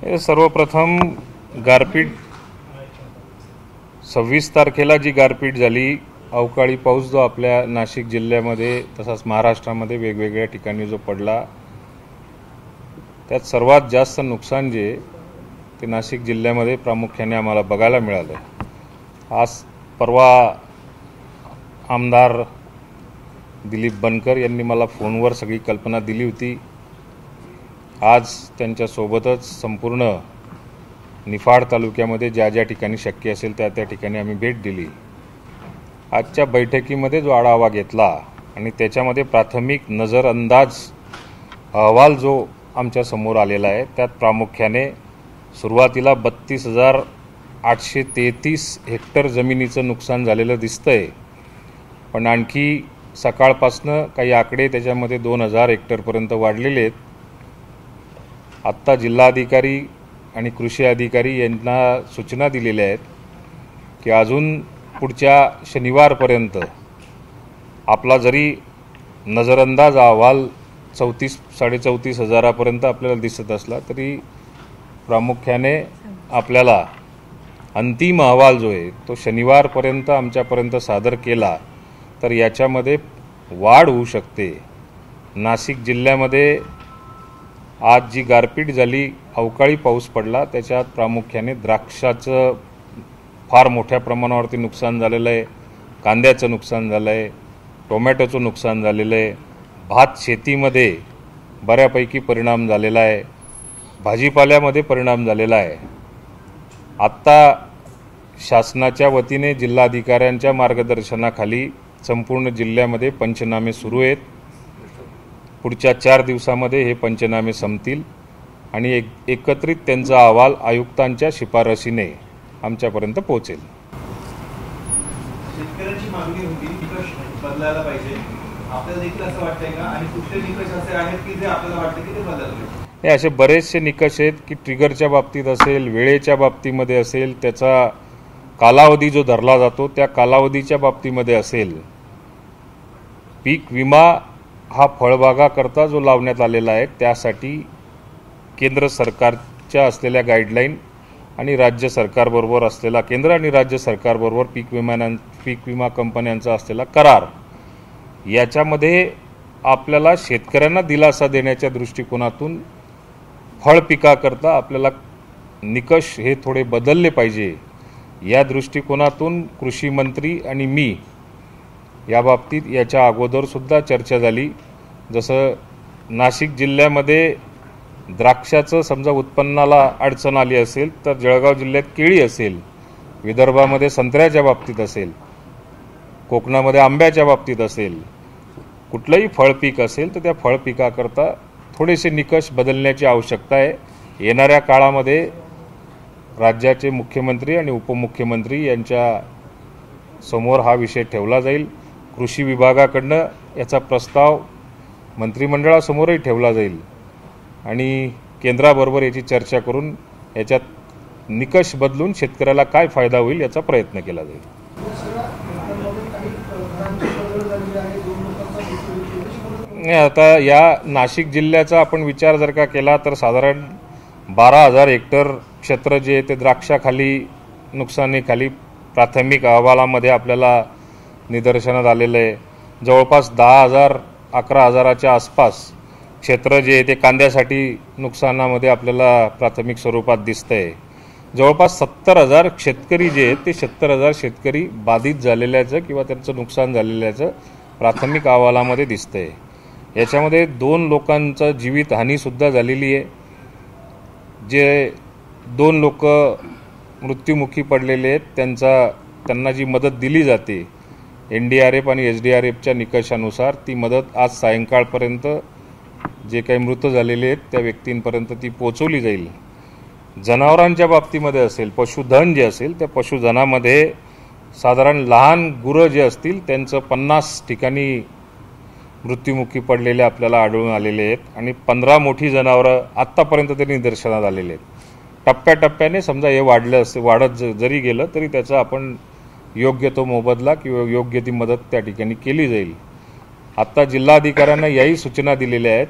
सर्वप्रथम गारपीट 26 तारखेला जी गारपीट झाली, अवकाळी पाऊस जो आपल्या नाशिक जिल्ह्यामध्ये तसाच महाराष्ट्रामध्ये वेगवेगळ्या ठिकाणी जो पडला, त्यात सर्वात जास्त नुकसान जे ते नाशिक जिल्ह्यामध्ये प्रामुख्याने आम्हाला बघायला मिळालं। आज परवा आमदार दिलीप बनकर यांनी मला फोनवर सगळी कल्पना दिली होती। आज त्यांच्यासोबतच संपूर्ण निफाड तालुक्यामध्ये ज्या ज्या ठिकाणी शक्य असेल त्या त्या ठिकाणी आम्ही भेट दिली। आजच्या बैठकीमध्ये जो आढावा घेतला आणि त्याच्यामध्ये प्राथमिक नजरअंदाज अहवाल जो आमच्या समोर आलेला आहे, त्यात प्रामुख्याने सुरुवातीला 32,833 हेक्टर जमिनीचं नुकसान झालेलं दिसतंय, पण आणखी सकाळपासनं काही आकडे त्याच्यामध्ये 2,000 हेक्टरपर्यंत वाढलेले आहेत। आत्ता जिल्हाधिकारी आणि कृषी अधिकारी यांना सूचना दिलेल्या आहेत की अजून पुढच्या शनिवारपर्यंत आपला जरी नजरअंदाज अहवाल 34,000-34,500 हजारापर्यंत आपल्याला दिसत असला तरी प्रामुख्याने आपल्याला अंतिम अहवाल जो आहे तो शनिवारपर्यंत आमच्यापर्यंत सादर केला तर याच्यामध्ये वाढ होऊ शकते। नाशिक जिल्ह्यामध्ये आज जी गारपीट झाली, अवकाळी पाऊस पडला, त्याच्यात प्रामुख्याने द्राक्षाचं फार मोठ्या प्रमाणावरती नुकसान झालेलं आहे, कांद्याचं नुकसान झालं आहे, टोमॅटोचं नुकसान झालेलं आहे, भात शेतीमध्ये बऱ्यापैकी परिणाम झालेला आहे, भाजीपाल्यामध्ये परिणाम झालेला आहे। आत्ता शासनाच्या वतीने जिल्हाधिकाऱ्यांच्या मार्गदर्शनाखाली संपूर्ण जिल्ह्यामध्ये पंचनामे सुरू आहेत। पुढच्या 4 दिवसामध्ये हे पंचनामे संपतील आणि एकत्रित त्यांचा अहवाल आयुक्तांच्या शिफारसीने आमच्यापर्यंत पोहोचेल। शेतकऱ्यांची मागणी होती निकष बदलायला पाहिजे, आपल्याला देखील असं वाटतंय का? आणि कुठले निकष असे आहेत की जे आपल्याला वाटतं की ते बदलायला पाहिजे? हे असे बरेचसे निकष आहेत की ट्रिगरच्या बाबतीत असेल, वेळेच्या बाबतीमध्ये असेल, त्याचा कालावधी जो धरला जातो त्या कालावधीच्या बाबतीमध्ये असेल, पीक विमा हा फळबागाकरता जो लावण्यात आलेला आहे त्यासाठी केंद्र सरकारच्या असलेल्या गाईडलाईन आणि राज्य सरकारबरोबर असलेला केंद्र आणि राज्य सरकारबरोबर पीक विमा कंपन्यांचा असलेला करार, याच्यामध्ये आपल्याला शेतकऱ्यांना दिलासा देण्याच्या दृष्टिकोनातून फळ पिकाकरता आपल्याला निकष हे थोडे बदलले पाहिजे। या दृष्टिकोनातून कृषी मंत्री आणि मी या बाबतीत याच्या अगोदरसुद्धा चर्चा झाली। जसं नाशिक जिल्ह्यामध्ये द्राक्षाचं समजा उत्पन्नाला अडचण आली असेल तर जळगाव जिल्ह्यात केळी असेल, विदर्भामध्ये संत्र्याच्या बाबतीत असेल, कोकणामध्ये आंब्याच्या बाबतीत असेल, कुठलंही फळपीक असेल तर त्या फळपिकाकरता थोडेसे निकष बदलण्याची आवश्यकता आहे। येणाऱ्या काळामध्ये राज्याचे मुख्यमंत्री आणि उपमुख्यमंत्री यांच्या समोर हा विषय ठेवला जाईल। कृषी विभागाकडनं याचा प्रस्ताव मंत्रिमंडळासमोरही ठेवला जाईल आणि केंद्राबरोबर याची चर्चा करून याच्यात निकष बदलून शेतकऱ्याला काय फायदा होईल याचा प्रयत्न केला जाईल। आता या नाशिक जिल्ह्याचा आपण विचार जर का केला तर साधारण 12,000 हेक्टर क्षेत्र जे ते द्राक्षाखाली नुकसानीखाली प्राथमिक अहवालामध्ये आपल्याला निदर्शनात आलेलं आहे। जवळपास 10,000-11,000च्या आसपास क्षेत्र जे ते कांद्यासाठी नुकसानामध्ये आपल्याला प्राथमिक स्वरूपात दिसतंय। जवळपास 70,000 शेतकरी जे आहेत ते 70,000 शेतकरी बाधित झालेल्याचं किंवा त्यांचं नुकसान झालेल्याचं प्राथमिक अहवालामध्ये दिसतंय। याच्यामध्ये 2 लोकांचं जीवितहानीसुद्धा झालेली आहे। जे 2 लोक मृत्युमुखी पडलेले आहेत त्यांना जी मदत दिली जाते NDRF आणि SDRFच्या निकषानुसार, ती मदत आज सायंकाळपर्यंत जे काही मृत झालेले आहेत त्या व्यक्तींपर्यंत ती पोचवली जाईल। जनावरांच्या बाबतीमध्ये असेल, पशुधन जे असेल त्या पशुधनामध्ये साधारण लहान गुरं जे असतील त्यांचं 50 ठिकाणी मृत्युमुखी पडलेले आपल्याला आढळून आलेले आहेत आणि 15 मोठी जनावरं आत्तापर्यंत तरी निदर्शनात आलेले आहेत। टप्प्याटप्प्याने समजा हे वाढत जरी गेलं तरी त्याचा आपण योग्य तो मोबदला किंवा योग्य ती मदत त्या ठिकाणी केली जाईल। आत्ता जिल्हाधिकाऱ्यांना याही सूचना दिलेल्या आहेत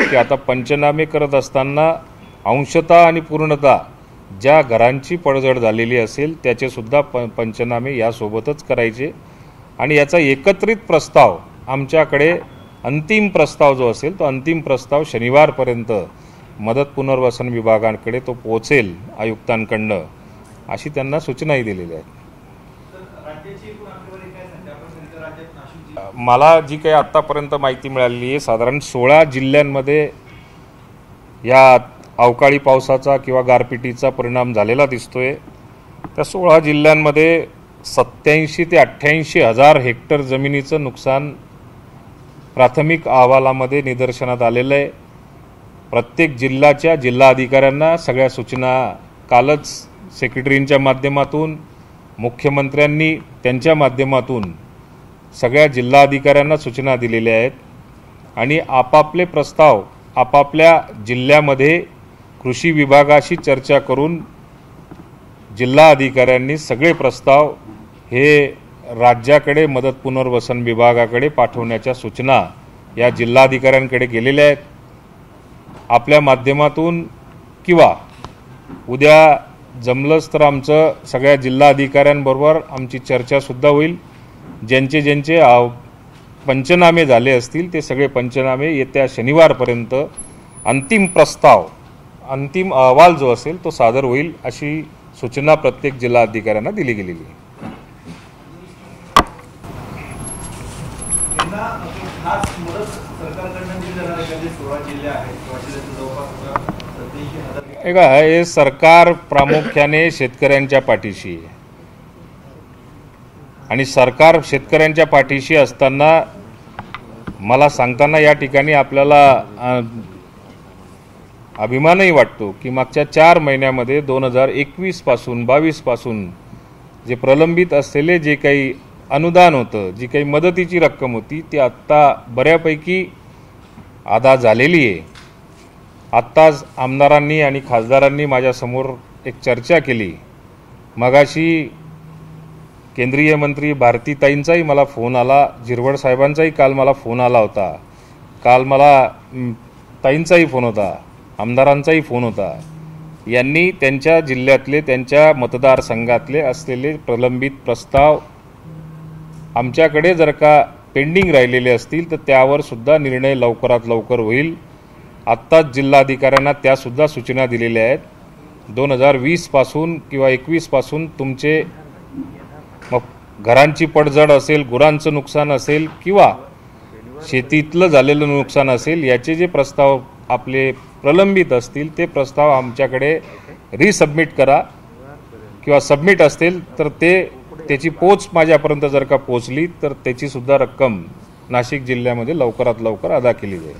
की आता पंचनामे करत असताना अंशतः आणि पूर्णतः ज्या घरांची पडझड झालेली असेल त्याचेसुद्धा पंचनामे यासोबतच करायचे आणि याचा एकत्रित प्रस्ताव आमच्याकडे अंतिम प्रस्ताव जो असेल तो अंतिम प्रस्ताव शनिवारपर्यंत मदत पुनर्वसन विभागाकडे तो पोहोचेल आयुक्तांकडनं, अशी त्यांना सूचनाही दिलेल्या आहेत. मला जी काही आत्तापर्यंत माहिती मिळालेली आहे, साधारण 16 जिल्ह्यांमध्ये या अवकाळी पावसाचा किंवा गारपिटीचा परिणाम झालेला दिसतोय. त्या 16 जिल्ह्यांमध्ये 87 ते 88 हजार हेक्टर जमिनीचं नुकसान प्राथमिक अहवालामध्ये निदर्शनात आलेलं आहे. प्रत्येक जिल्ह्याच्या जिल्हाधिकाऱ्यांना सगळ्या सूचना कालच सेक्रेटरींच्या माध्यमातून, मुख्यमंत्र्यांनी त्यांच्या माध्यमातून सगळ्या जिल्हाधिकाऱ्यांना सूचना दिलेल्या आहेत आणि आपापले प्रस्ताव आपापल्या जिल्ह्यामध्ये कृषी विभागाशी चर्चा करून जिल्हाधिकाऱ्यांनी सगळे प्रस्ताव हे राज्याकडे मदत पुनर्वसन विभागाकडे पाठवण्याच्या सूचना या जिल्हाधिकाऱ्यांकडे गेलेल्या आहेत. आपल्या माध्यमातून किंवा उद्या जमलंच तर आमचं सगळ्या जिल्हाधिकाऱ्यांबरोबर आमची चर्चासुद्धा होईल. ज्यांचे पंचनामे झाले असतील ते सगळे पंचनामे येत्या शनिवारपर्यंत अंतिम प्रस्ताव, अंतिम अहवाल जो असेल तो सादर होईल, अशी सूचना प्रत्येक जिल्हाधिकाऱ्यांना दिली गेलेली आहे. हे सरकार प्रामुख्याने शेतकऱ्यांच्या पाठीशी आहे आणि सरकार शेतकऱ्यांच्या पाठीशी असताना मला सांगताना या ठिकाणी आपल्याला अभिमानही वाटतो की मागच्या 4 महिन्यामध्ये 2021 पासून 22 पासून जे प्रलंबित असलेले जे काही अनुदान होतं, जी काही मदतीची रक्कम होती ती आत्ता बऱ्यापैकी अदा झालेली आहे. आत्ताच आमदारांनी आणि खासदारांनी माझ्यासमोर एक चर्चा केली. मगाशी केंद्रीय मंत्री भारतीताईंचाही मला फोन आला, झिरवळ साहेबांचाही काल मला फोन आला होता, काल मला ताईंचाही फोन होता, आमदारांचाही फोन होता. यांनी त्यांच्या जिल्ह्यातले त्यांच्या मतदारसंघातले असलेले प्रलंबित प्रस्ताव आमच्याकडे जर का पेंडिंग राहिलेले असतील तर त्यावर सुद्धा निर्णय लवकरात लवकर होईल. आत्ताच जिल्हाधिकाऱ्यांना त्यासुद्धा सूचना दिलेल्या आहेत. 2020 पासून किंवा 21 पासून तुमचे घरांची पडझड असेल, गुरांचं नुकसान असेल किंवा शेतीतलं झालेलं नुकसान असेल, याचे जे प्रस्ताव आपले प्रलंबित असतील ते प्रस्ताव आमच्याकडे रिसबमिट करा किंवा सबमिट असतील तर त्याची पोच माझ्यापर्यंत जर का पोचली तर त्याचीसुद्धा रक्कम नाशिक जिल्ह्यामध्ये लवकरात लवकर अदा केली जाईल.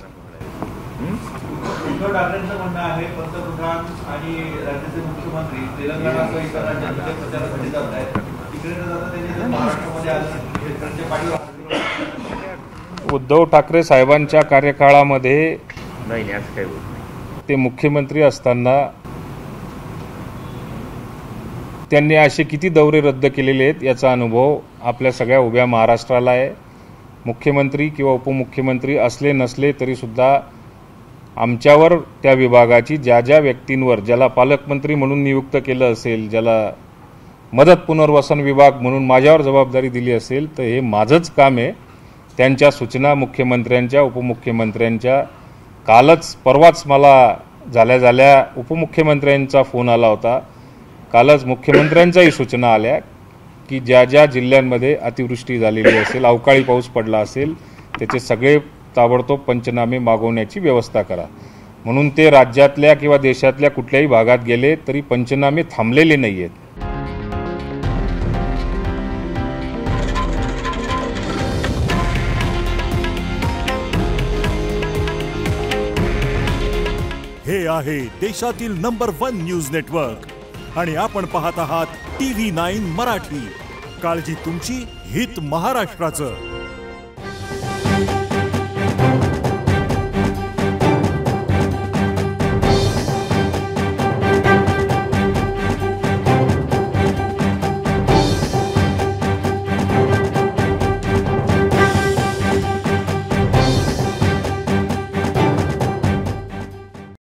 उद्धव ठाकरेंचं म्हणणं आहे पंतप्रधान आणि राज्याचे मुख्यमंत्री तेलंगणासह इतर राज्यांमध्ये प्रचारासाठी जात आहेत. तिकडे जाता त्यांनी महाराष्ट्रामध्ये आलं. उद्धव ठाकरे साहेबांच्या कार्यकाळामध्ये ते मुख्यमंत्री असताना त्यांनी असे किती दौरे रद्द केलेले आहेत याचा अनुभव आपल्या सगळ्या उभ्या महाराष्ट्राला आहे. मुख्यमंत्री किंवा उपमुख्यमंत्री असले नसले तरीसुद्धा आमच्यावर त्या विभागाची ज्या ज्या व्यक्तींवर, ज्याला पालकमंत्री म्हणून नियुक्त केलं असेल, ज्याला मदत पुनर्वसन विभाग म्हणून माझ्यावर जबाबदारी दिली असेल, तर हे माझंच काम आहे. त्यांच्या सूचना मुख्यमंत्र्यांच्या, उपमुख्यमंत्र्यांच्या, कालच परवाच मला झाल्या उपमुख्यमंत्र्यांचा फोन आला होता. कालच मुख्यमंत्र्यांच्याही सूचना आल्या की ज्या ज्या जिल्ह्यांमध्ये अतिवृष्टी झालेली असेल, अवकाळी पाऊस पडला असेल, त्याचे सगळे ताबडतोब पंचनामे मागवण्याची व्यवस्था करा. म्हणून ते राज्यातल्या किंवा देशातल्या कुठल्याही भागात गेले तरी पंचनामे थांबलेले नाही आहेत. हे आहे देशातील नंबर 1 न्यूज नेटवर्क आणि आपण पाहत आहात TV9 मराठी. काळजी तुमची, हित महाराष्ट्राचं.